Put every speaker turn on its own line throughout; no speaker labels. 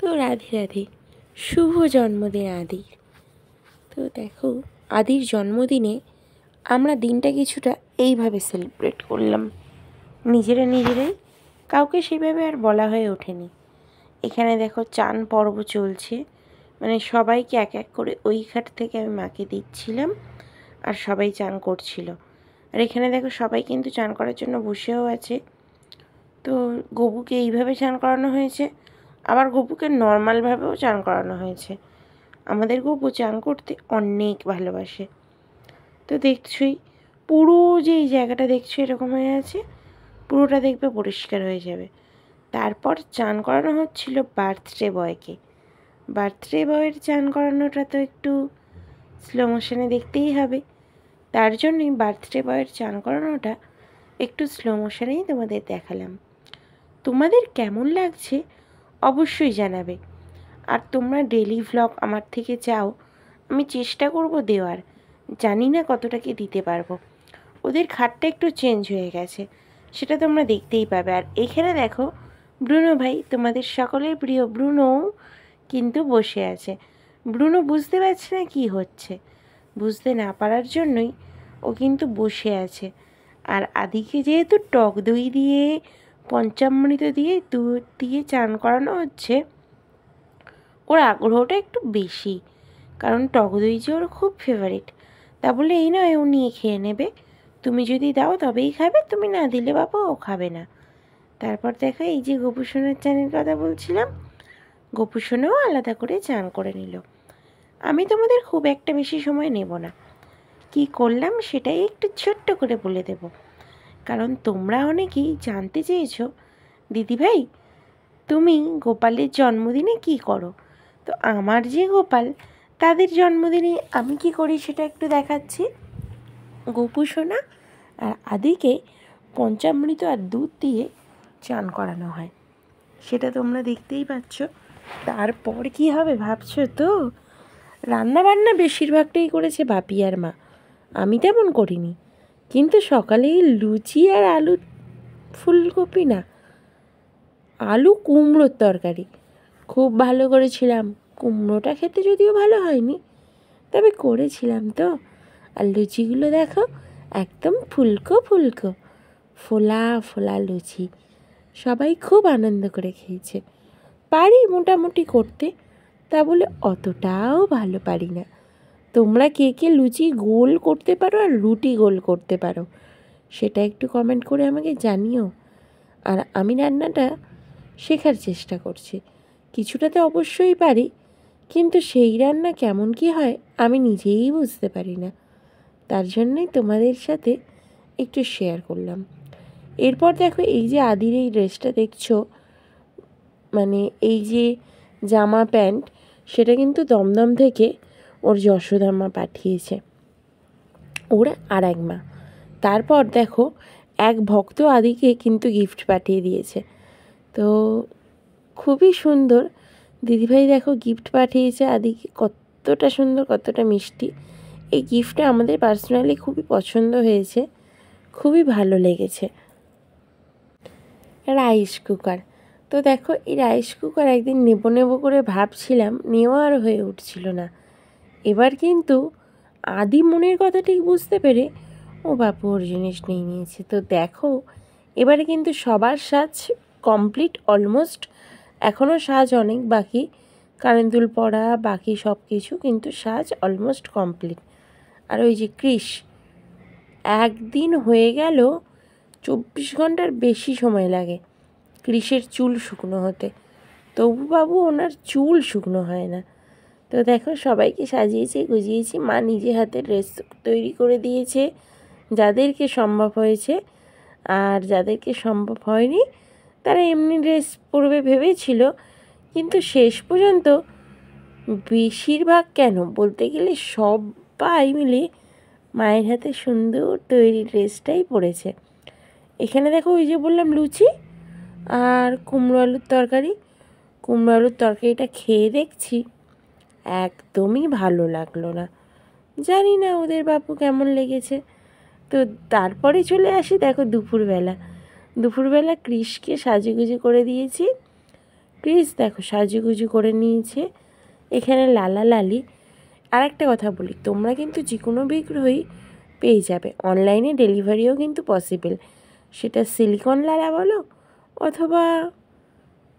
তো রাধে রাধে, শুভ জন্মদিন আদির। তো দেখো, আদির জন্মদিনে আমরা দিনটা কিছুটা এইভাবে সেলিব্রেট করলাম, নিজেরাই, কাউকে সেভাবে আর বলা হয়ে ওঠেনি। এখানে দেখো চান পর্ব চলছে, মানে সবাইকে এক এক করে ওই ঘাট থেকে আমি মাকে দিচ্ছিলাম আর সবাই চান করছিল। আর এখানে দেখো সবাই কিন্তু চান করার জন্য বসেও আছে। তো গবুকে এইভাবে চান করানো হয়েছে, আবার গপুকে নর্মালভাবেও চান করানো হয়েছে। আমাদের গপু চান করতে অনেক ভালোবাসে। তো দেখছই, পুরো যে এই জায়গাটা দেখছো এরকম হয়ে আছে, পুরোটা দেখবে পরিষ্কার হয়ে যাবে। তারপর চান করানো হচ্ছিল বার্থডে বয়কে। বার্থডে বয়ের চান করানোটা তো একটু স্লো মোশনে দেখতেই হবে, তার জন্যই বার্থডে বয়ের চান করানোটা একটু স্লো মোশনেই তোমাদের দেখালাম। তোমাদের কেমন লাগছে অবশ্যই জানাবে। আর তোমরা ডেলি ভ্লগ আমার থেকে চাও, আমি চেষ্টা করব দেওয়ার, জানি না কতটা কি দিতে পারবো। ওদের খাটটা একটু চেঞ্জ হয়ে গেছে, সেটা তোমরা দেখতেই পাবে। আর এখানে দেখো ব্রুনো ভাই, তোমাদের সকলের প্রিয় ব্রুনো কিন্তু বসে আছে। ব্রুনো বুঝতে পারছে না কি হচ্ছে, বুঝতে না পারার জন্যই ও কিন্তু বসে আছে। আর আদিকে যেহেতু টক দই দিয়ে, পঞ্চামৃত দিয়ে, দুধ দিয়ে চান করানো হচ্ছে, ওর আগ্রহটা একটু বেশি, কারণ টক দই যে ওর খুব ফেভারিট। তা বলে এই নয় ও নিয়ে খেয়ে নেবে, তুমি যদি দাও তবেই খাবে, তুমি না দিলে বাবা ও খাবে না। তারপর দেখো এই যে গোপু সোনার চানের কথা বলছিলাম, গোপু সোনাও আলাদা করে চান করে নিল। আমি তোমাদের খুব একটা বেশি সময় নেব না, কি করলাম সেটাই একটু ছোট্ট করে বলে দেব, কারণ তোমরা অনেকেই জানতে চেয়েছো দিদিভাই তুমি গোপালের জন্মদিনে কি করো। তো আমার যে গোপাল, তাদের জন্মদিনে আমি কি করি সেটা একটু দেখাচ্ছি। গোপু সোনা আর আদিকে পঞ্চামৃত আর দুধ দিয়ে চান করানো হয়, সেটা তোমরা দেখতেই পাচ্ছ। তারপর কি হবে ভাবছো তো? রান্নাবান্না বেশিরভাগটাই করেছে বাপি আর মা, আমি তেমন করিনি। কিন্তু সকালেই লুচি আর আলু ফুলকপি না, আলু কুমড়োর তরকারি খুব ভালো করেছিলাম। কুমড়োটা খেতে যদিও ভালো হয়নি, তবে করেছিলাম তো। আর লুচিগুলো দেখো, একদম ফুলকো ফুলকো, ফোলা ফোলা লুচি। সবাই খুব আনন্দ করে খেয়েছে। পারি মোটামুটি করতে, তা বলে অতটাও ভালো পারি না। তোমরা কে কে লুচি গোল করতে পারো আর রুটি গোল করতে পারো, সেটা একটু কমেন্ট করে আমাকে জানিও। আর আমি রান্নাটা শেখার চেষ্টা করছি, কিছুটাতে অবশ্যই পারি, কিন্তু সেই রান্না কেমন কি হয় আমি নিজেই বুঝতে পারি না। তার জন্যই তোমাদের সাথে একটু শেয়ার করলাম। এরপর দেখো এই যে আদির এই ড্রেসটা দেখছো, মানে এই যে জামা প্যান্ট, সেটা কিন্তু দমদম থেকে ওর যশোদা মা পাঠিয়েছে, ওর আর এক মা। তারপর দেখো এক ভক্ত আদিকে কিন্তু গিফট পাঠিয়ে দিয়েছে। তো খুবই সুন্দর, দিদিভাই দেখো গিফট পাঠিয়েছে আদিকে, কতটা সুন্দর কতটা মিষ্টি। এই গিফটটা আমাদের পার্সোনালি খুবই পছন্দ হয়েছে, খুবই ভালো লেগেছে। রাইস কুকার, তো দেখো এই রাইস কুকার একদিন নেব করে ভাবছিলাম, নেওয়া আর হয়ে উঠছিল না। এবার কিন্তু আদি মনের কথা ঠিক বুঝতে পেরে ও বাপু ওর জিনিস নিয়ে নিয়েছে। তো দেখো এবারে কিন্তু সবার সাজ কমপ্লিট অলমোস্ট, এখনও সাজ অনেক বাকি, কারেন্ট দুল পড়া বাকি সব কিছু, কিন্তু সাজ অলমোস্ট কমপ্লিট। আর ওই যে ক্রিশ, একদিন হয়ে গেল, 24 ঘন্টার বেশি সময় লাগে ক্রিশের চুল শুকনো হতে, তবু বাবু ওনার চুল শুকনো হয় না। তো দেখো সবাইকে সাজিয়েছি গুজিয়েছি, মা নিজে হাতে ড্রেস তৈরি করে দিয়েছে যাদেরকে সম্ভব হয়েছে, আর যাদেরকে সম্ভব হয়নি তারা এমনি ড্রেস পরবে ভেবেছিল, কিন্তু শেষ পর্যন্ত বেশিরভাগ কেন বলতে গেলে সবাই মিলে মায়ের হাতে সুন্দর তৈরি ড্রেসটাই পরেছে। এখানে দেখো ওই যে বললাম লুচি আর কুমড়ো আলুর তরকারি, কুমড়ো আলুর তরকারিটা খেয়ে দেখছি একদমই ভালো লাগলো না, জানি না ওদের বাপু কেমন লেগেছে। তো তারপরে চলে আসি দেখো দুপুরবেলা ক্রিশকে সাজুগুজু করে দিয়েছি, ক্রিস দেখো সাজুগুজু করে নিয়েছে, এখানে লালা লালি। আর একটা কথা বলি, তোমরা কিন্তু যে কোনো বিগ্রহই পেয়ে যাবে, অনলাইনে ডেলিভারিও কিন্তু পসিবল। সেটা সিলিকন লালা বলো অথবা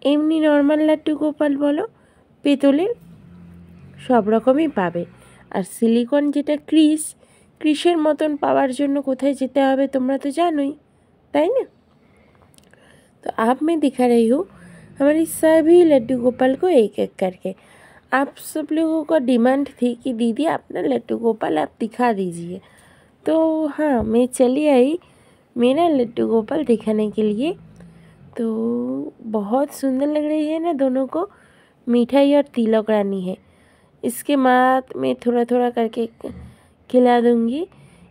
এমনি নর্মাল লাড্ডু গোপাল বলো, পেতলের সব রকমই পাবে। আর সিলিকন যেটা ক্রিসের মতন পাওয়ার জন্য কোথায় যেতে হবে তোমরা তো জানোই, তাই না? तो आप मैं दिखा रही हूँ हमारी सभी लड्डू गोपाल को एक एक करके। आप सब लोगों का डिमांड थी कि दीदी अपना लड्डू गोपाल आप दिखा दीजिए, तो हाँ मैं चली आई मेरा लड्डू गोपाल दिखाने के लिए। तो बहुत सुंदर लग रही है ना दोनों को, मिठाई और तिलक रानी है। इसके बाद मैं थोड़ा थोड़ा करके खिला दूँगी।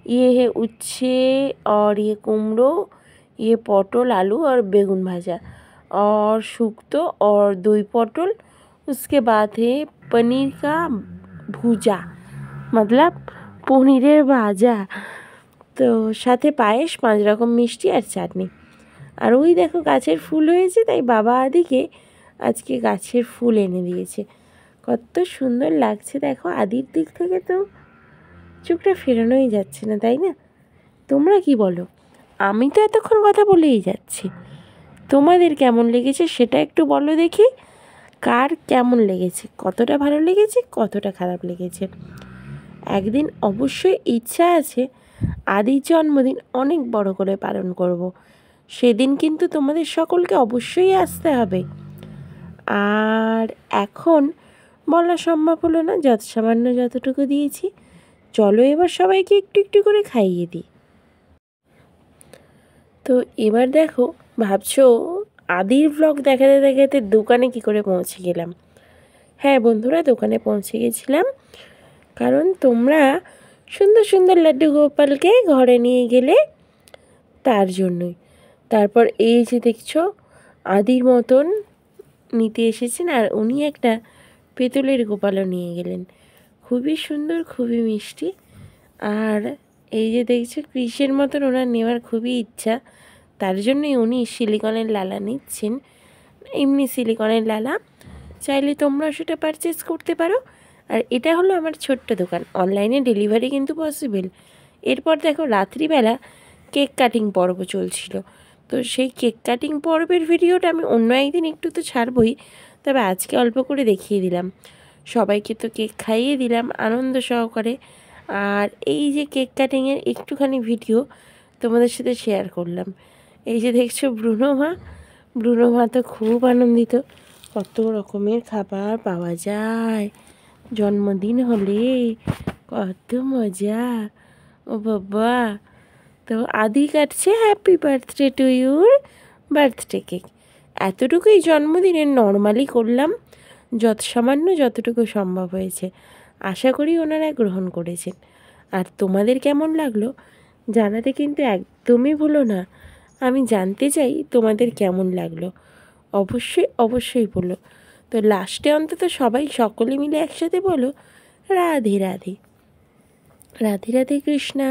ये है उच्छे और ये कुमड़ो, ये पटल आलू और बेगुन भाजा और शुक्तो और दही पटल। उसके बाद है पनीर का भुजा, मतलब पनीरेर भाजा। তো সাথে পায়েস, 5 রকম মিষ্টি আর চাটনি। আর ওই দেখো গাছের ফুল হয়েছে, তাই বাবা আদিকে আজকে গাছের ফুল এনে দিয়েছে। কত সুন্দর লাগছে দেখো, আদির দিক থেকে তো চোখটা ফেরানোই যাচ্ছে না, তাই না? তোমরা কি বলো? আমি তো এতক্ষণ কথা বলেই যাচ্ছি, তোমাদের কেমন লেগেছে সেটা একটু বলো দেখি। কার কেমন লেগেছে, কতটা ভালো লেগেছে, কতটা খারাপ লেগেছে। একদিন অবশ্যই ইচ্ছা আছে আদির জন্মদিন অনেক বড় করে পালন করব। সেদিন কিন্তু তোমাদের সকলকে অবশ্যই আসতে হবে। আর এখন বলা সম্ভব হলো না, যত সামান্য যতটুকু দিয়েছি। চলো এবার সবাইকে একটু একটু করে খাইয়ে দিই। তো এবার দেখো, ভাবছো আদির ব্লগ দেখাতে দেখাতে দোকানে কি করে পৌঁছে গেলাম। হ্যাঁ বন্ধুরা, দোকানে পৌঁছে গেছিলাম, কারণ তোমরা সুন্দর সুন্দর লাড্ডু গোপালকে ঘরে নিয়ে গেলে তার জন্যই। তারপর এই যে দেখছো আদির মতন নিতে এসেছেন, আর উনি একটা পেতলের গোপালও নিয়ে গেলেন, খুবই সুন্দর, খুবই মিষ্টি। আর এই যে দেখছো ক্রিসের মতন ওনার নেওয়ার খুবই ইচ্ছা, তার জন্যই উনি সিলিকনের লালা নিচ্ছেন। এমনি সিলিকনের লালা চাইলে তোমরা সেটা পারচেস করতে পারো। আর এটা হলো আমার ছোট্ট দোকান, অনলাইনে ডেলিভারি কিন্তু পসিবল। এরপর দেখো রাত্রিবেলা কেক কাটিং পর্ব চলছিল, তো সেই কেক কাটিং পর্বের ভিডিওটা আমি অন্য একদিন একটু তো ছাড়বই, তবে আজকে অল্প করে দেখিয়ে দিলাম। সবাইকে তো কেক খাইয়ে দিলাম আনন্দ সহকারে। আর এই যে কেক কাটিংয়ের একটুখানি ভিডিও তোমাদের সাথে শেয়ার করলাম। এই যে দেখছো ব্রুনো মা তো খুব আনন্দিত, কত রকমের খাবার পাওয়া যায় জন্মদিন হলে, কত মজা। ও বাবা, তো আদি কাটছে happy birthday to your birthday cake. এতটুকুই জন্মদিনের নর্মালি করলাম, সামান্য যতটুকু সম্ভব হয়েছে। আশা করি ওনারা গ্রহণ করেছেন। আর তোমাদের কেমন লাগলো জানাতে কিন্তু একদমই ভুলো না। আমি জানতে চাই তোমাদের কেমন লাগলো, অবশ্যই অবশ্যই বলো। তো লাস্টে অন্তত সবাই সকলে মিলে একসাথে বলো রাধে রাধে, রাধে রাধে কৃষ্ণা।